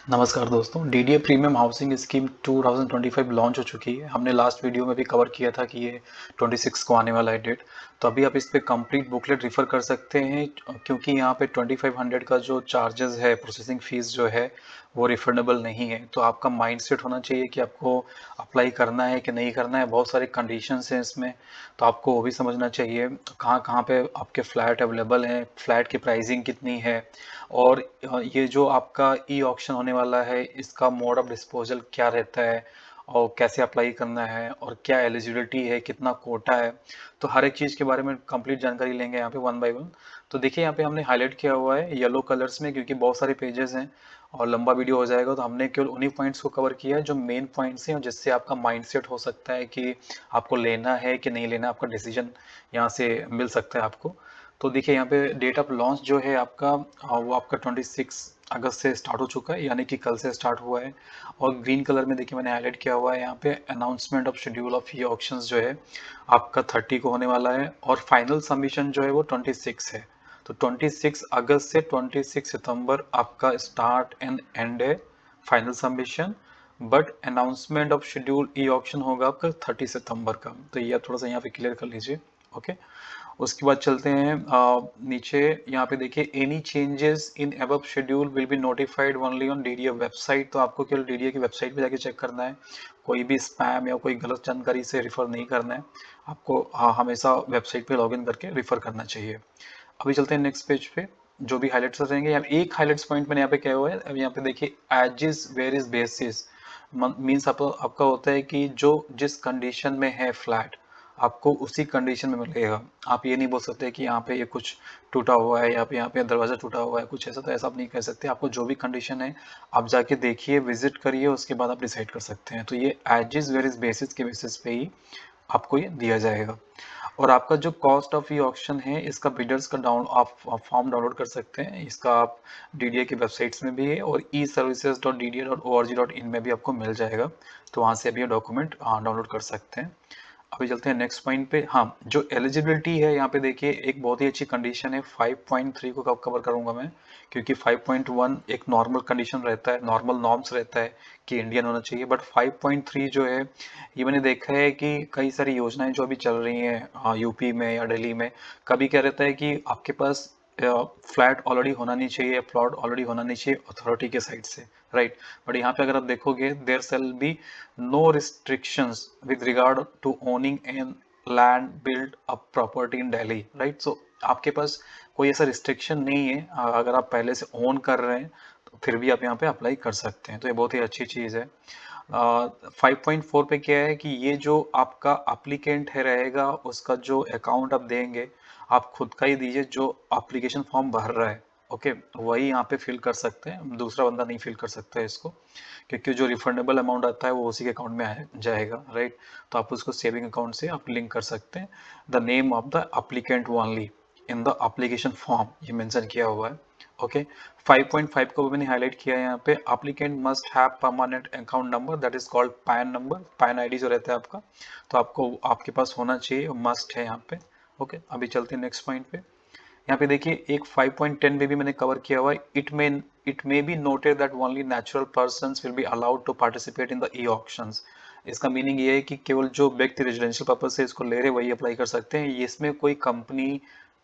नमस्कार दोस्तों, DDA premium housing scheme 2025 launch हो चुकी है। हमने लास्ट वीडियो में भी कवर किया था कि ये 26 को आने वाला है डेट। तो अभी आप इस पे कंप्लीट बुकलेट रेफर कर सकते हैं, क्योंकि यहाँ पे 2500 का जो चार्जेस है, प्रोसेसिंग फीस जो है वो रिफंडेबल नहीं है। तो आपका माइंडसेट होना चाहिए कि आपको अप्लाई करना है कि नहीं करना है। बहुत सारे कंडीशंस हैं इसमें, तो आपको वो भी समझना चाहिए कहाँ कहाँ पे आपके फ्लैट अवेलेबल हैं, फ्लैट की प्राइसिंग कितनी है, और ये जो आपका ई ऑक्शन होने वाला है इसका मोड ऑफ डिस्पोजल क्या रहता है, और कैसे अप्लाई करना है, और क्या एलिजिबिलिटी है, कितना कोटा है। तो हर एक चीज़ के बारे में कंप्लीट जानकारी लेंगे यहाँ पे वन बाय वन। तो देखिए यहाँ पे हमने हाईलाइट किया हुआ है येलो कलर्स में, क्योंकि बहुत सारे पेजेस हैं और लंबा वीडियो हो जाएगा, तो हमने केवल उन्हीं पॉइंट्स को कवर किया है जो मेन पॉइंट्स हैं, और जिससे आपका माइंडसेट हो सकता है कि आपको लेना है कि नहीं लेना, आपका डिसीजन यहाँ से मिल सकता है आपको। तो देखिए यहाँ पे डेट ऑफ लॉन्च जो है आपका वो आपका 26 अगस्त से स्टार्ट हो चुका है, यानी कि कल से स्टार्ट हुआ है। और ग्रीन कलर में देखिए मैंने हाईलाइट किया हुआ है यहाँ पे अनाउंसमेंट ऑफ शेड्यूल ऑफ ये ऑक्शंस जो है आपका 30 को होने वाला है, और फाइनल सबमिशन जो है वो 26 है। तो 26 अगस्त से 26 सितंबर आपका स्टार्ट एंड एंड है final submission. But announcement of schedule e auction होगा आपका 30 सितंबर का। तो ये थोड़ा सा यहाँ पे क्लियर कर लीजिए। ओके, उसके बाद चलते हैं नीचे। यहाँ पे देखिए any changes in above schedule will be notified only on DDA website. तो आपको केवल डीडीए की वेबसाइट पे जाके चेक करना है, कोई भी स्पैम या कोई गलत जानकारी से रिफर नहीं करना है आपको। हमेशा वेबसाइट पे लॉगिन करके रिफर करना चाहिए। अभी चलते हैं नेक्स्ट पेज पे, जो भी हाईलाइट्स रहेंगे। यहाँ एक हाईलाइट्स पॉइंट मैंने यहाँ पे क्या हुआ है, अब यहाँ पे देखिए as is where is basis means आपका होता है कि जो जिस कंडीशन में है फ्लैट आपको उसी कंडीशन में मिलेगा। आप ये नहीं बोल सकते कि यहाँ पे ये कुछ टूटा हुआ है या यहाँ पे दरवाजा टूटा हुआ है कुछ ऐसा, तो ऐसा आप नहीं कह सकते। आपको जो भी कंडीशन है आप जाके देखिए, विजिट करिए, उसके बाद आप डिसाइड कर सकते हैं। तो ये as is where is basis के बेसिस पे ही आपको ये दिया जाएगा। और आपका जो कॉस्ट ऑफ ई ऑक्शन है इसका बिडर्स का आप फॉर्म डाउनलोड कर सकते हैं। इसका आप डीडीए की वेबसाइट्स में भी है, और e services dot D D A dot O R G dot in में भी आपको मिल जाएगा। तो वहाँ से भी ये डॉक्यूमेंट डाउनलोड कर सकते हैं। अभी चलते हैं नेक्स्ट पॉइंट पे। हाँ, जो एलिजिबिलिटी है यहाँ पे देखिए एक बहुत ही अच्छी कंडीशन है। 5.3 को कब कवर करूंगा मैं, क्योंकि 5.1 एक नॉर्मल कंडीशन रहता है, नॉर्मल नॉर्म्स रहता है कि इंडियन होना चाहिए। बट 5.3 जो है ये मैंने देखा है कि कई सारी योजनाएं जो अभी चल रही हैं यूपी में या दिल्ली में, कभी क्या रहता है कि आपके पास फ्लैट ऑलरेडी होना नहीं चाहिए, प्लॉट ऑलरेडी होना नहीं चाहिए अथॉरिटी के साइड से, राइट। बट यहाँ पे अगर आप देखोगे there shall be no restrictions with regard to owning an land build a property in Delhi, right. So आपके पास कोई ऐसा रिस्ट्रिक्शन नहीं है। अगर आप पहले से ओन कर रहे हैं तो फिर भी आप यहाँ पे अप्लाई कर सकते हैं। तो ये बहुत ही अच्छी चीज़ है। 5.4 पे क्या है कि ये जो आपका अप्लीकेंट है रहेगा, उसका जो अकाउंट आप देंगे आप खुद का ही दीजिए, जो एप्लीकेशन फॉर्म भर रहा है, ओके, वही यहाँ पे फिल कर सकते हैं, दूसरा बंदा नहीं फिल कर सकता है इसको, क्योंकि जो रिफंडेबल अमाउंट आता है वो उसी के अकाउंट में जाएगा, राइट। तो आप उसको सेविंग अकाउंट से आप लिंक कर सकते हैं। The name of the applicant only in the application form ये मेंशन किया हुआ है। ओके, 5.5 को भी मैंने हाईलाइट किया है यहाँ पे। Applicant must have permanent account number that is called pan number, pan ID जो रहता है आपका, तो आपको आपके पास होना चाहिए, मस्ट है यहाँ पे। ओके, अभी चलते हैं नेक्स्ट पॉइंट पे। यहाँ पे देखिए एक 5.10 में भी मैंने कवर किया हुआ है। It may be noted that only natural persons will be allowed to participate in the e auctions. इसका मीनिंग ये है कि केवल जो व्यक्ति रेजिडेंशियल पर्पज से इसको ले रहे वही अप्लाई कर सकते हैं। ये इसमें कोई कंपनी,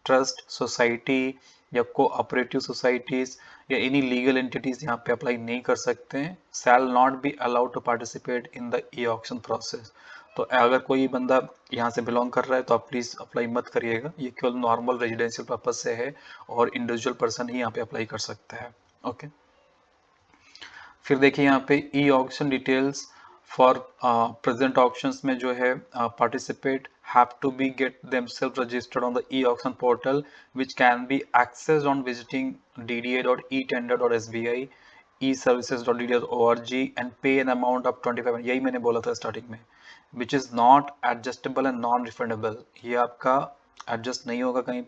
ट्रस्ट, सोसाइटी या कोऑपरेटिव सोसाइटीज या एनी लीगल एंटिटीज यहाँ पे अप्लाई नहीं कर सकते हैं। Shall not be allowed to participate in the e auction process. तो अगर कोई बंदा यहाँ से बिलोंग कर रहा है तो आप प्लीज़ अप्लाई मत करिएगा। ये केवल नॉर्मल रेजिडेंशियल पर्पज से है, और इंडिविजुअल पर्सन ही यहाँ पे अप्लाई कर सकता है। ओके, फिर देखिए यहाँ पे e auction details for present auctions में जो है participate have to be get themselves registered on the e auction portal which can be accessed on visiting dda.etender.sbi e-services.dda.org and pay an amount of 25। यही मैंने बोला था starting में, which is not adjustable and non refundable. ये आपका adjust नहीं होगा कहीं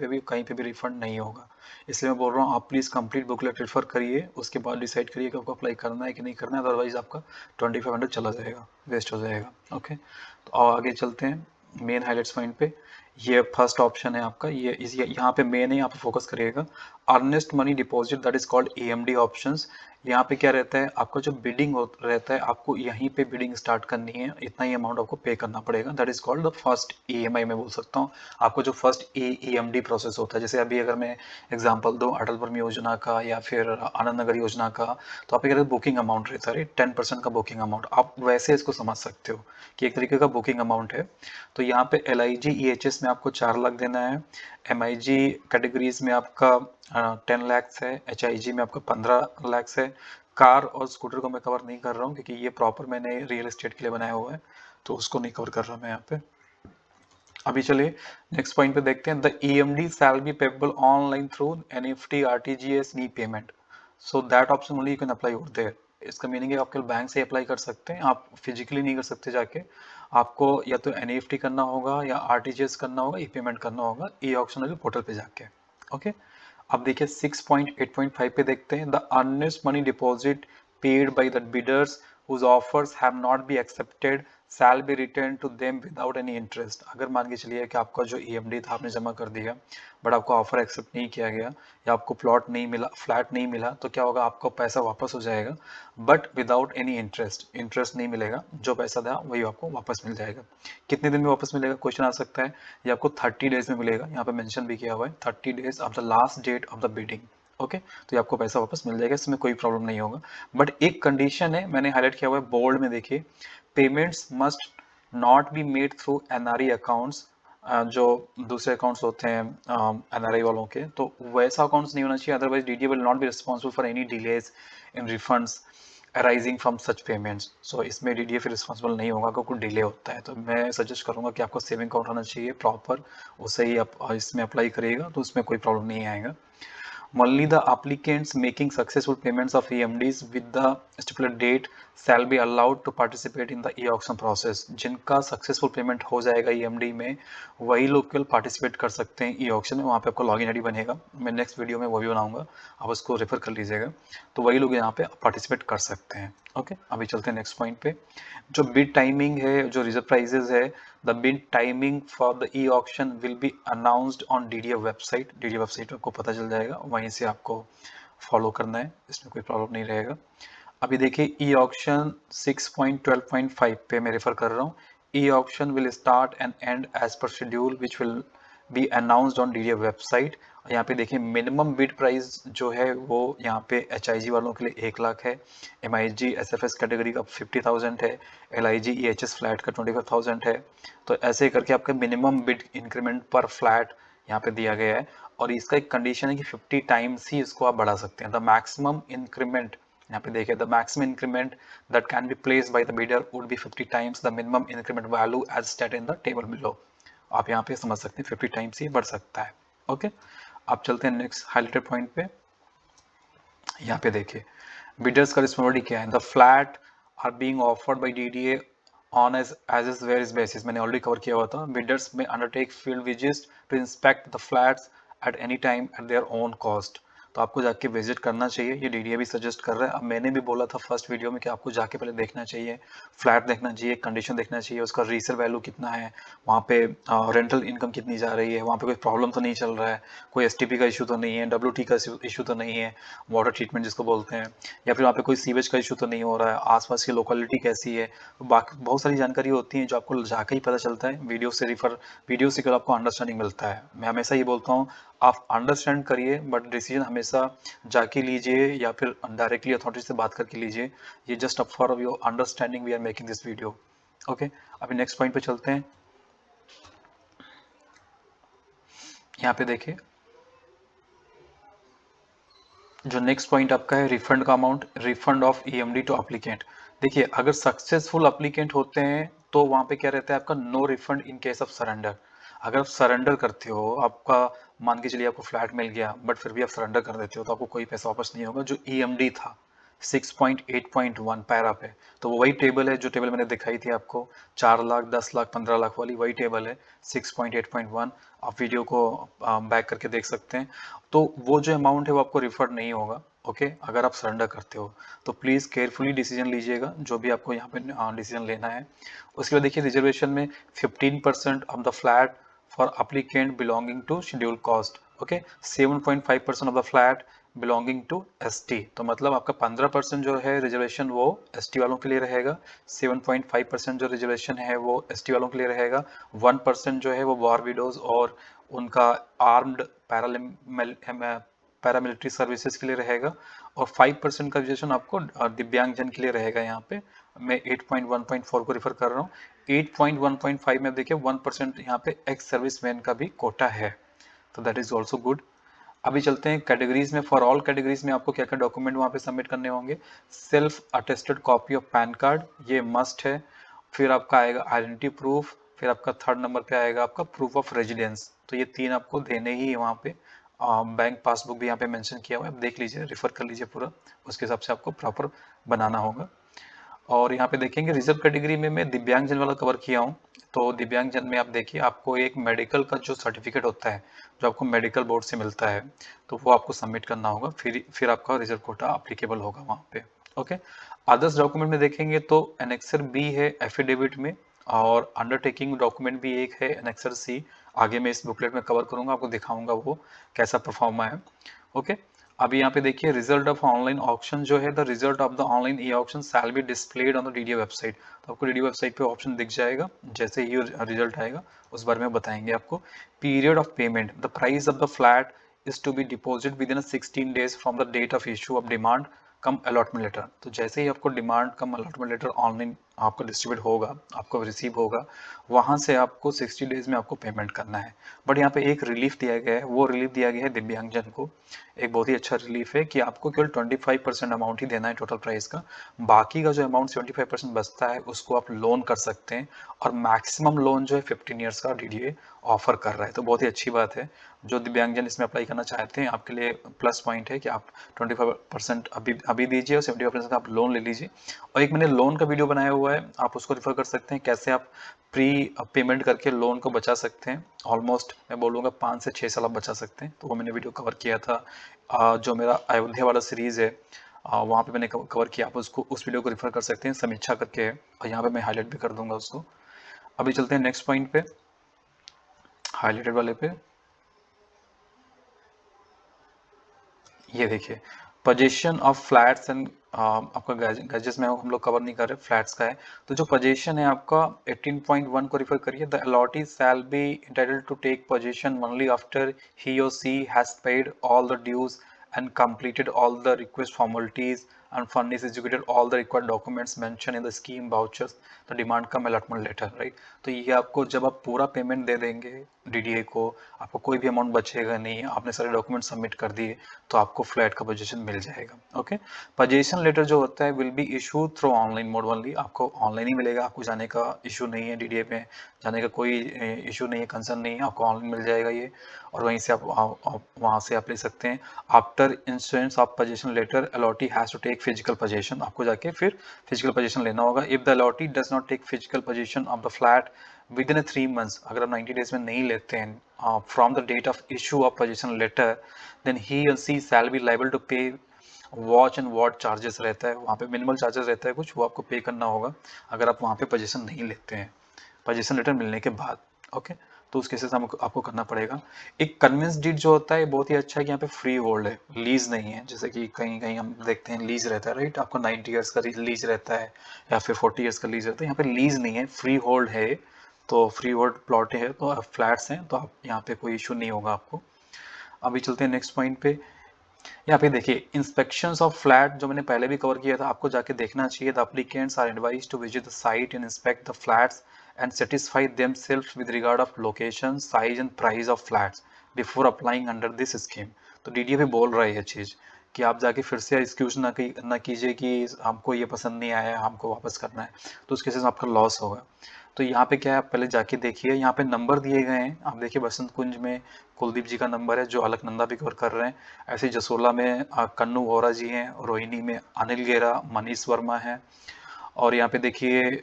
पे भी रिफंड नहीं होगा। इसलिए मैं बोल रहा हूँ आप प्लीज़ कंप्लीट बुकलेट रेफर करिए, उसके बाद डिसाइड करिए कि आपको अप्लाई करना है कि नहीं करना है, अदरवाइज आपका 2500 चला जाएगा, वेस्ट हो जाएगा। ओके, तो आगे चलते हैं मेन हाईलाइट्स पॉइंट पे। ये फर्स्ट ऑप्शन है आपका, ये इस यहाँ पे मेन है, यहाँ पे फोकस करिएगा। Earnest money deposit that is called AMD options. यहाँ पे क्या रहता है, आपका जो बिडिंग रहता है, आपको यहीं पे बिडिंग स्टार्ट करनी है, इतना ही अमाउंट आपको पे करना पड़ेगा। That is called the first EMI मैं बोल सकता हूँ। आपको जो फर्स्ट ईएमडी प्रोसेस होता है, जैसे अभी अगर मैं एग्जांपल दूं अटल भूमि योजना का या फिर आनंद नगर योजना का, तो आप क्या बुकिंग अमाउंट रहता है 10% का बुकिंग अमाउंट, आप वैसे इसको समझ सकते हो कि एक तरीके का बुकिंग अमाउंट है। तो यहाँ पे LIG EHS में आपको 4 लाख देना है, MIG कैटेगरीज में आपका 10 लैक्स है, HIG में आपका 15 लैक्स है। कार और स्कूटर को मैं कवर नहीं कर रहा हूँ क्योंकि ये प्रॉपर मैंने रियल एस्टेट के लिए बनाया हुआ है, तो उसको नहीं कवर कर रहा मैं यहाँ पे। अभी चलिए नेक्स्ट पॉइंट पे देखते हैं। The EMD shall be payable online through NEFT RTGS नी payment, so that option only you can apply over there. इसका मीनिंग है आप केवल बैंक से अप्लाई कर सकते हैं, आप फिजिकली नहीं कर सकते जाके। आपको या तो NEFT करना होगा या RTGS करना होगा, ई पेमेंट करना होगा ई ऑक्शन पोर्टल पे जाके। ओके, अब देखिए 6.8.5 पे देखते हैं। The earnest money deposit paid by the bidders whose offers have not been accepted shall be returned to them without any interest। अगर मान के चलिए कि आपका जो EMD था आपने जमा कर दिया, बट आपका ऑफर एक्सेप्ट नहीं किया गया या आपको प्लॉट नहीं मिला, फ्लैट नहीं मिला, तो क्या होगा, आपको पैसा वापस हो जाएगा but without any interest. Interest नहीं मिलेगा, जो पैसा था वही आपको वापस मिल जाएगा। कितने दिन में वापस मिलेगा क्वेश्चन आ सकता है। ये आपको 30 डेज में मिलेगा, यहाँ पे मेंशन भी किया हुआ है 30 days of the last date of the bidding. Okay, तो ये आपको पैसा वापस मिल जाएगा, इसमें कोई प्रॉब्लम नहीं होगा। बट एक कंडीशन है, मैंने हाईलाइट किया हुआ है बोल्ड में, देखिए payments must not be made through NRE accounts. जो दूसरे अकाउंट्स होते हैं NRI वालों के, तो वैसा अकाउंट्स नहीं होना चाहिए, otherwise DDA will not be responsible for any delays in refunds arising from such payments. So इसमें DDA फिर रिस्पॉन्सिबल नहीं होगा अगर कोई डिले होता है। तो मैं सजेस्ट करूंगा कि आपको सेविंग अकाउंट होना चाहिए प्रॉपर, उससे ही आप इसमें अप्लाई करिएगा तो उसमें कोई प्रॉब्लम नहीं आएगा। Only the applicants making successful payments of EMDs with the stipulated date shall be allowed to participate in the e-auction process। जिनका सक्सेसफुल पेमेंट हो जाएगा EMD में, वही लोग केवल पार्टिसिपेट कर सकते हैं ई ऑक्शन में। वहाँ पे आपको लॉगिन आईडी बनेगा, मैं नेक्स्ट वीडियो में वो भी बनाऊंगा, आप उसको रेफर कर लीजिएगा। तो वही लोग यहाँ पे पार्टिसिपेट कर सकते हैं। ओके, अभी चलते हैं नेक्स्ट पॉइंट पे। जो बिड टाइमिंग है, जो रिजर्व प्राइजेज है, the bid timing for the e auction will be announced on DDA website. DDA website आपको पता चल जाएगा, वहीं से आपको फॉलो करना है, इसमें कोई प्रॉब्लम नहीं रहेगा। अभी देखिए ई ऑक्शन 6.12.5 पे मैं रेफर कर रहा हूँ। E auction will start and end as per schedule which will be announced on DDA website. यहाँ पे देखिए मिनिमम बिड प्राइस जो है वो यहाँ पे HIG वालों के लिए 1 लाख है, MIG SFS कैटेगरी का 50,000 है, LIG EHS फ्लैट का 25,000 है। तो ऐसे करके आपका मिनिमम बिड इंक्रीमेंट पर फ्लैट यहाँ पे दिया गया है, और इसका एक कंडीशन है कि 50 टाइम्स ही इसको आप बढ़ा सकते हैं। द मैक्सिमम इंक्रीमेंट, यहाँ पे देखिए, the maximum increment that can be placed by the bidder would be 50 times the minimum increment value as stated in the table below. आप यहाँ पे समझ सकते हैं 50 टाइम्स ही बढ़ सकता है। ओके, आप चलते हैं नेक्स्ट हाईलाइटेड पॉइंट पे। यहाँ पे देखिए बिडर्स का रिस्पॉन्सिबिलिटी क्या है। The flat are being offered by DDA on as is various basis. मैंने ऑलरेडी कवर किया हुआ था। Bidders may undertake field visits to inspect the flats at any time at their own cost. तो आपको जाके visit करना चाहिए, ये DDA भी सजेस्ट कर रहा है। अब मैंने भी बोला था फर्स्ट वीडियो में कि आपको जाके पहले देखना चाहिए, फ्लैट देखना चाहिए, कंडीशन देखना चाहिए, उसका रीसेल वैल्यू कितना है, वहाँ पे रेंटल इनकम कितनी जा रही है, वहाँ पे कोई प्रॉब्लम तो नहीं चल रहा है, कोई STP का इशू तो नहीं है, WT का इशू तो नहीं है, वाटर ट्रीटमेंट जिसको बोलते हैं, या फिर वहाँ पे कोई सीवेज का इशू तो नहीं हो रहा है, आसपास की लोकेलिटी कैसी है। तो बाकी बहुत सारी जानकारी होती है जो आपको जाकर ही पता चलता है, वीडियो से केवल आपको अंडरस्टैंडिंग मिलता है। मैं हमेशा ये बोलता हूँ आप अंडरस्टैंड करिए, बट डिसीजन हमेशा जाके लीजिए या फिर डायरेक्टली अथॉरिटी से बात करके लीजिए। ये just up for your understanding we are making this video. Okay, अभी नेक्स्ट पॉइंट पे चलते हैं। यहाँ पे देखिए जो नेक्स्ट पॉइंट आपका है रिफंड का amount, refund of EMD to applicant. देखिए अगर सक्सेसफुल अप्लीकेंट होते हैं तो वहां पे क्या रहता है, आपका no refund in case of surrender. अगर आप सरेंडर करते हो, आपका मान के चलिए आपको फ्लैट मिल गया बट फिर भी आप सरेंडर कर देते हो, तो आपको कोई पैसा वापस नहीं होगा। जो EMD था 6.8.1 पैरा पे, तो वो वही टेबल है जो टेबल मैंने दिखाई थी आपको, 4 लाख 10 लाख 15 लाख वाली वही टेबल है 6.8.1। आप वीडियो को बैक करके देख सकते हैं। तो वो जो अमाउंट है वो आपको रिफंड नहीं होगा। ओके, अगर आप सरेंडर करते हो तो प्लीज़ केयरफुली डिसीजन लीजिएगा जो भी आपको यहाँ पे डिसीजन लेना है। उसके बाद देखिए रिजर्वेशन में 15% of the flat for applicant belonging to schedule caste. Okay, 7.5% of the flat belonging to ST, तो मतलब आपका 15% जो है रिजर्वेशन वो एसटी वालों के लिए रहेगा, 7.5% जो रिजर्वेशन है वो एसटी वालों के लिए रहेगा, 1% जो है वो वॉर विडोज और उनका आर्म्ड पैरामिलिट्री सर्विसेज के लिए रहेगा, और 5% का रिजर्वेशन आपको दिव्यांगजन के लिए रहेगा। यहाँ पे मैं 8.1.4 को रिफर कर रहा हूँ। 8.1.5 में देखिए 1% यहाँ पे एक्स सर्विसमैन का भी कोटा है, तो दैट इज ऑल्सो गुड। अभी चलते हैं कैटेगरीज में। फॉर ऑल कैटेगरीज में आपको क्या क्या डॉक्यूमेंट वहाँ पे सबमिट करने होंगे। Self attested copy of pan card, ये मस्ट है। फिर आपका आएगा आइडेंटिटी प्रूफ, फिर आपका थर्ड नंबर पे आएगा आपका प्रूफ ऑफ रेजिडेंस, तो ये 3 आपको देने ही है वहाँ पे। बैंक पासबुक भी यहाँ पे मेंशन किया हुआ है, आप देख लीजिए, रिफर कर लीजिए पूरा, उसके हिसाब से आपको प्रॉपर बनाना होगा। और यहाँ पे देखेंगे रिजर्व कैटेगरी में मैं दिव्यांगजन वाला कवर किया हूँ। तो दिव्यांगजन में आप देखिए आपको एक मेडिकल का जो सर्टिफिकेट होता है जो आपको मेडिकल बोर्ड से मिलता है, तो वो आपको सबमिट करना होगा, फिर आपका रिजर्व कोटा अप्लीकेबल होगा वहाँ पे। ओके, अदर्स डॉक्यूमेंट में देखेंगे तो एनेक्सर बी है एफिडेविट में, और अंडरटेकिंग डॉक्यूमेंट भी एक है एनेक्सर सी। आगे मैं इस बुकलेट में कवर करूंगा, आपको दिखाऊंगा वो कैसा परफॉर्मा है। ओके, अभी यहाँ पे देखिए रिजल्ट ऑफ ऑनलाइन ऑक्शन जो है, the result of the online e auction shall be displayed on the DDA website, तो आपको डीडीए वेबसाइट पे ऑप्शन दिख जाएगा, जैसे ही रिजल्ट आएगा उस बारे में बताएंगे आपको। Period of payment, the price of the flat is to be deposit within 16 days from the date of issue of demand cum allotment letter, तो जैसे ही आपको demand cum allotment letter online आपको डिस्ट्रीब्यूट होगा, आपको receive होगा, वहां से आपको 60 डेज में आपको पेमेंट करना है। बट यहाँ पे एक रिलीफ दिया गया है, वो रिलीफ दिया गया है दिव्यांगजन को, एक बहुत ही अच्छा रिलीफ है कि आपको केवल 25% अमाउंट ही देना है टोटल प्राइस का, बाकी का जो अमाउंट 75% बचता है उसको आप लोन कर सकते हैं, और मैक्सिमम लोन जो है 15 ईयर्स का डीडीए ऑफर कर रहा है, तो बहुत ही अच्छी बात है। जो दिव्यांगजन इसमें अप्लाई करना चाहते हैं आपके लिए प्लस पॉइंट है कि आप 25% अभी दीजिए और 75% आप लोन ले लीजिए। और एक मैंने लोन का वीडियो बनाया हुआ है, आप उसको रेफर कर सकते हैं, कैसे आप प्री पेमेंट करके लोन को बचा सकते हैं। ऑलमोस्ट मैं बोलूँगा 5 से 6 साल आप बचा सकते हैं, तो वो मैंने वीडियो कवर किया था। जो मेरा अयोध्या वाला सीरीज़ है वहाँ पे मैंने कवर किया, आप उसको उस वीडियो को रेफर कर सकते हैं, समीक्षा करके है, और यहाँ पे मैं हाईलाइट भी कर दूंगा उसको। अभी चलते हैं नेक्स्ट पॉइंट पे, हाईलाइटेड वाले पे। ये देखिए पोजीशन ऑफ फ्लैट्स एंड आपका गैजेट्स में हम लोग कवर नहीं कर रहे, फ्लैट्स का है। तो जो पोजीशन है आपका 18.1 को रिफर करिए, the allottee shall be entitled to take possession only after he or she has paid all the dues and completed all the request formalities and furnished executed all the required documents mentioned in the scheme vouchers the demand cum allotment letter, right। तो ये आपको जब आप पूरा payment दे देंगे DDA को, आपको कोई भी अमाउंट बचेगा नहीं, आपने सारे डॉक्यूमेंट सबमिट कर दिए, तो आपको फ्लैट का पोजीशन मिल जाएगा। ओके, पोजीशन लेटर जो होता है will be issue through online mode only, आपको ऑनलाइन ही मिलेगा, आपको जाने का इशू नहीं है, डीडीए में जाने का कोई इशू नहीं है, कंसर्न नहीं है, आपको ऑनलाइन मिल जाएगा ये, और वहीं से आप वहाँ से आप ले सकते हैं। After insurance of possession letter allottee has to take physical possession, आपको जाके फिर फिजिकल पोजीशन लेना होगा। If the allottee does not take physical possession of the flat within 3 months, अगर आप 90 डेज में नहीं लेते हैं from the date of issue of possession letter, then he or she shall be liable to pay watch and ward charges रहता है, वहाँ पे मिनिमल चार्जेस रहता है कुछ, वो आपको पे करना होगा अगर आप वहाँ पे पोजीशन नहीं लेते हैं पोजीशन लेटर मिलने के बाद। ओके, तो उस केसेस में आपको करना पड़ेगा। एक कन्विंस डीड जो होता है बहुत ही अच्छा है कि यहाँ पे फ्री होल्ड है, लीज नहीं है, जैसे कि कहीं कहीं हम देखते हैं लीज रहता है, राइट, आपको 90 ईयर्स का लीज रहता है या फिर 40 ईयर्स का लीज रहता है, यहाँ पे लीज नहीं है, फ्री होल्ड है। तो फ्री होल्ड प्लॉट है, तो फ्लैट्स हैं, तो आप यहाँ पे कोई इशू नहीं होगा आपको। अभी चलते हैं नेक्स्ट पॉइंट पे। यहाँ पे देखिए इंस्पेक्शंस ऑफ फ्लैट जो मैंने पहले भी कवर किया था, आपको जाके देखना चाहिए। The applicants are advised to visit the site and inspect the flats and satisfy themselves with regard of location size and price of flats before applying under this scheme. तो डीडीए भी बोल रहा है ये चीज़ कि आप जाके फिर से एक्सक्यूज ना कीजिए कि हमको ये पसंद नहीं आया, हमको वापस करना है, तो उसके साथ आपका लॉस होगा। तो यहाँ पे क्या है, आप पहले जाके देखिए, यहाँ पे नंबर दिए गए हैं, आप देखिए बसंत कुंज में कुलदीप जी का नंबर है जो अलकनंदा भी कवर कर रहे हैं, ऐसे ही जसोला में कन्नू वोरा जी हैं, रोहिणी में अनिल गेरा, मनीष वर्मा है, और यहाँ पे देखिए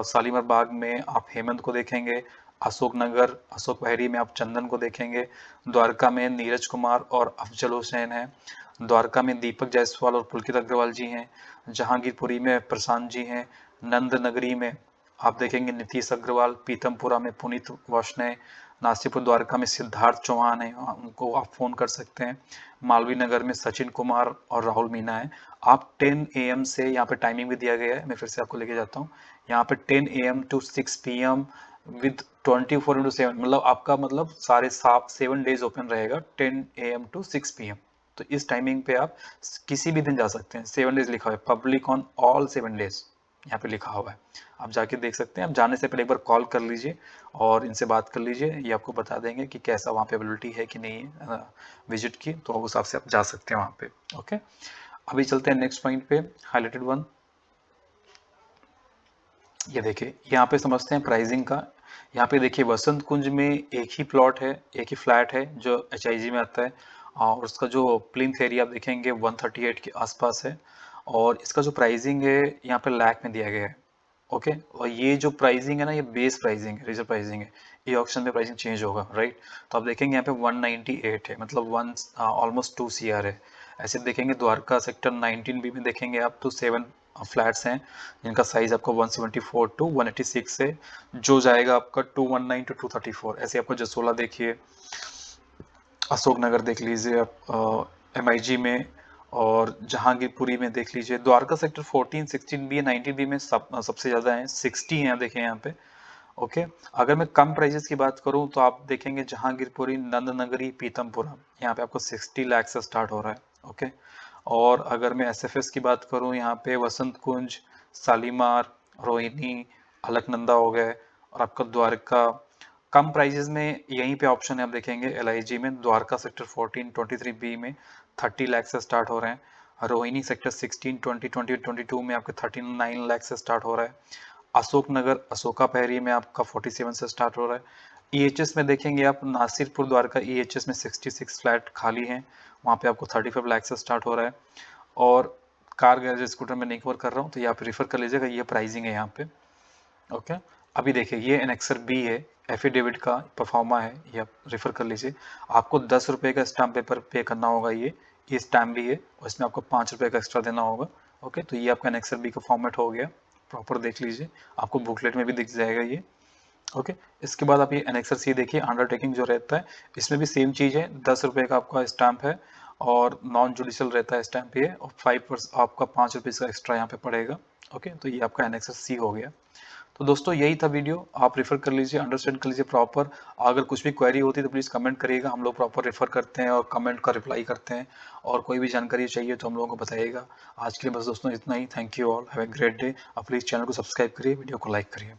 शालीमार बाग में आप हेमंत को देखेंगे, अशोकनगर अशोक बहरी में आप चंदन को देखेंगे, द्वारका में नीरज कुमार और अफजल हुसैन है, द्वारका में दीपक जायसवाल और पुलकित अग्रवाल जी हैं, जहांगीरपुरी में प्रशांत जी हैं, नंद नगरी में आप देखेंगे नीतीश अग्रवाल, पीतमपुरा में पुनीत वैष्णव, नासीपुर द्वारका में सिद्धार्थ चौहान है, उनको आप फ़ोन कर सकते हैं, मालवीय नगर में सचिन कुमार और राहुल मीना है। आप 10 AM से, यहाँ पे टाइमिंग भी दिया गया है, मैं फिर से आपको लेके जाता हूँ। यहाँ पे 10 AM to 6 PM विद 24/7, मतलब आपका मतलब सारे 7 डेज ओपन रहेगा 10 AM to 6 PM। तो इस टाइमिंग पे आप किसी भी दिन जा सकते हैं। 7 डेज लिखा हुआ है, पब्लिक ऑन ऑल 7 डेज यहाँ पे लिखा हुआ है, आप जाके देख सकते हैं। आप जाने से पहले एक बार कॉल कर लीजिए और इनसे बात कर लीजिए, ये आपको बता देंगे कि कैसा वहाँ पे अवेलेबिलिटी है कि नहीं है विजिट की, तो उस हिसाब से आप जा सकते हैं वहाँ पे। ओके, अभी चलते हैं नेक्स्ट पॉइंट पे, हाईलाइटेड वन। ये देखिए, यहाँ पे समझते हैं प्राइसिंग का। यहाँ पे देखिए वसंत कुंज में एक ही प्लॉट है, एक ही फ्लैट है जो HIG में आता है, और उसका जो प्लिंथ एरिया आप देखेंगे 138 के आसपास है, और इसका जो प्राइसिंग है यहाँ पे लाख में दिया गया है। ओके, और ये जो प्राइसिंग है ना, ये बेस प्राइसिंग है, रिजर्व प्राइसिंग है, ये ऑक्शन में प्राइसिंग चेंज होगा, राइट। तो आप देखेंगे यहाँ पे 198 है, मतलब ऑलमोस्ट 2 CR है। ऐसे देखेंगे द्वारका सेक्टर 19B में देखेंगे आप तो 7 फ्लैट्स हैं जिनका साइज आपको 174 टू 186 है, जो जाएगा आपका 219 टू 234। ऐसे आपको जसोला देखिए, अशोक नगर देख लीजिए आप MIG में, और जहांगीरपुरी में देख लीजिए। द्वारका सेक्टर 14, 16B, 19B में सबसे ज़्यादा है, 60 हैं देखें यहाँ पे। ओके, अगर मैं कम प्राइजेस की बात करूँ तो आप देखेंगे जहांगीरपुरी, नंदनगरी, पीतमपुरा, यहाँ पे आपको 60 लाख से स्टार्ट हो रहा है। ओके, और अगर मैं SFS की बात करूँ, यहाँ पे वसंत कुंज, शालीमार, रोहिणी, अलकनंदा हो गए, और आपका द्वारका। कम प्राइजेस में यहीं पे ऑप्शन है, आप देखेंगे LIG में द्वारका सेक्टर 14, 23B में 30 लाख से स्टार्ट हो रहे हैं। रोहिणी सेक्टर 16, 20, 20, 22 में आपके 39 लाख से स्टार्ट हो रहा है। अशोक नगर, अशोका पहरी में आपका 47 से स्टार्ट हो रहा है। EHS में देखेंगे आप नासिरपुर द्वारका EHS में 66 फ्लैट खाली हैं, वहाँ पे आपको 35 लाख से स्टार्ट हो रहा है। और कार गैरेज स्कूटर में नहीं कवर कर रहा हूँ, तो ये आप रेफर कर लीजिएगा, ये प्राइसिंग है यहाँ पे। ओके, अभी देखिए ये एनेक्सर B है, एफिडेविट का परफॉर्मा है, ये आप रेफर कर लीजिए। आपको 10 रुपये का स्टाम्प पेपर पे करना होगा, ये स्टैम्प भी है, और इसमें आपको 5 रुपये का एक्स्ट्रा देना होगा। ओके, तो ये आपका एनेक्सर B का फॉर्मेट हो गया, प्रॉपर देख लीजिए, आपको बुकलेट में भी दिख जाएगा ये। ओके, इसके बाद आप ये एनेक्सर C देखिए, अंडरटेकिंग जो रहता है, इसमें भी सेम चीज़ है, 10 रुपये का आपका स्टैम्प है, और नॉन जुडिशियल रहता है स्टैम्प ये, और 5% आपका 5 रुपये का एक्स्ट्रा यहाँ पे पड़ेगा। ओके, तो ये आपका एनेक्सर C हो गया। तो दोस्तों यही था वीडियो, आप रेफर कर लीजिए, अंडरस्टैंड कर लीजिए प्रॉपर। अगर कुछ भी क्वेरी होती है तो प्लीज़ कमेंट करिएगा, हम लोग प्रॉपर रेफर करते हैं और कमेंट का रिप्लाई करते हैं, और कोई भी जानकारी चाहिए तो हम लोगों को बताइएगा। आज के लिए बस दोस्तों इतना ही, thank you all, have a great day. आप प्लीज़ चैनल को सब्सक्राइब करिए, वीडियो को लाइक करिए।